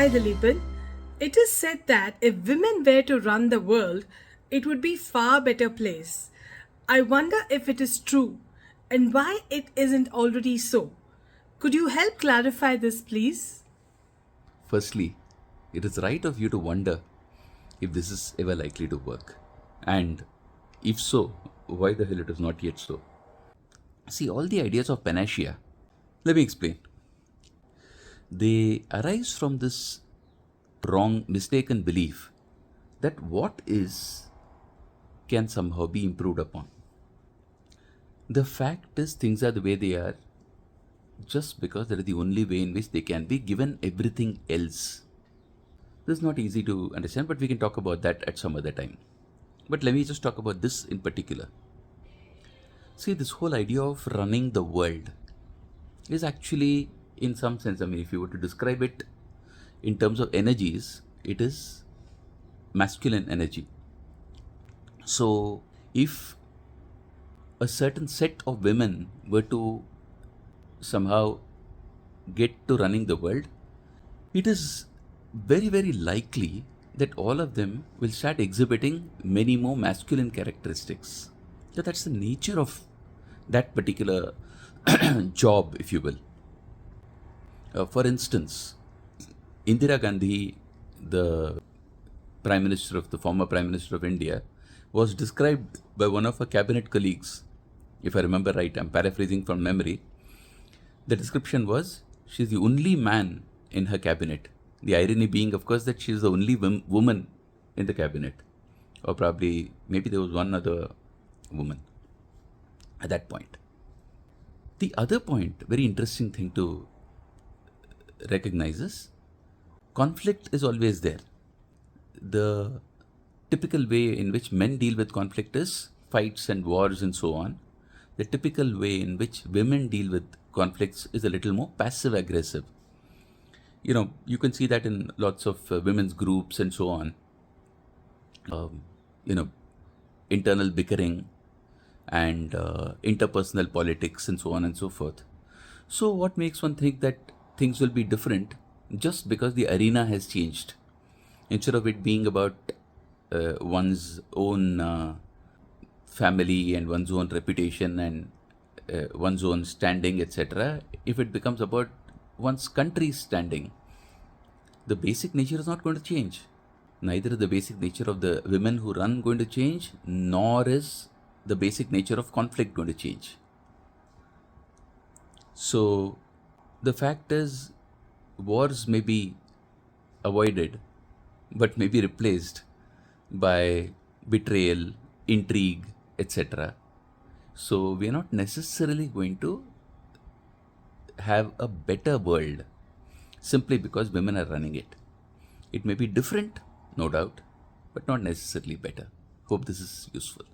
Hi Dileepan. It is said that if women were to run the world, it would be far better place. I wonder if it is true and why it isn't already so. Could you help clarify this please? Firstly, it is right of you to wonder if this is ever likely to work. And if so, why the hell it is not yet so? See, all the ideas of panacea, let me explain. They arise from this wrong, mistaken belief that what is can somehow be improved upon. The fact is, things are the way they are just because that is the only way in which they can be given everything else. This is not easy to understand, but we can talk about that at some other time. But let me just talk about this in particular. See, this whole idea of running the world is actually, in some sense, I mean, if you were to describe it in terms of energies, it is masculine energy. So, if a certain set of women were to somehow get to running the world, it is very, very likely that all of them will start exhibiting many more masculine characteristics. So that's the nature of that particular job, if you will. For instance, Indira Gandhi, the Prime Minister of the former Prime Minister of India, was described by one of her cabinet colleagues. If I remember right, I'm paraphrasing from memory. The description was she's the only man in her cabinet. The irony being, of course, that she's the only woman in the cabinet. Or probably, maybe there was one other woman at that point. The other point, very interesting thing to recognize is conflict is always there. The typical way in which men deal with conflict is fights and wars and so on. The typical way in which women deal with conflicts is a little more passive aggressive. You can see that in lots of women's groups and so on. Um, you know, internal bickering and interpersonal politics and so on and so forth. So, what makes one think that things will be different just because the arena has changed? Instead of it being about one's own family and one's own reputation and one's own standing, etc., if it becomes about one's country's standing, the basic nature is not going to change. Neither is the basic nature of the women who run going to change, nor is the basic nature of conflict going to change. So, the fact is, wars may be avoided, but may be replaced by betrayal, intrigue, etc. So, we are not necessarily going to have a better world simply because women are running it. It may be different, no doubt, but not necessarily better. Hope this is useful.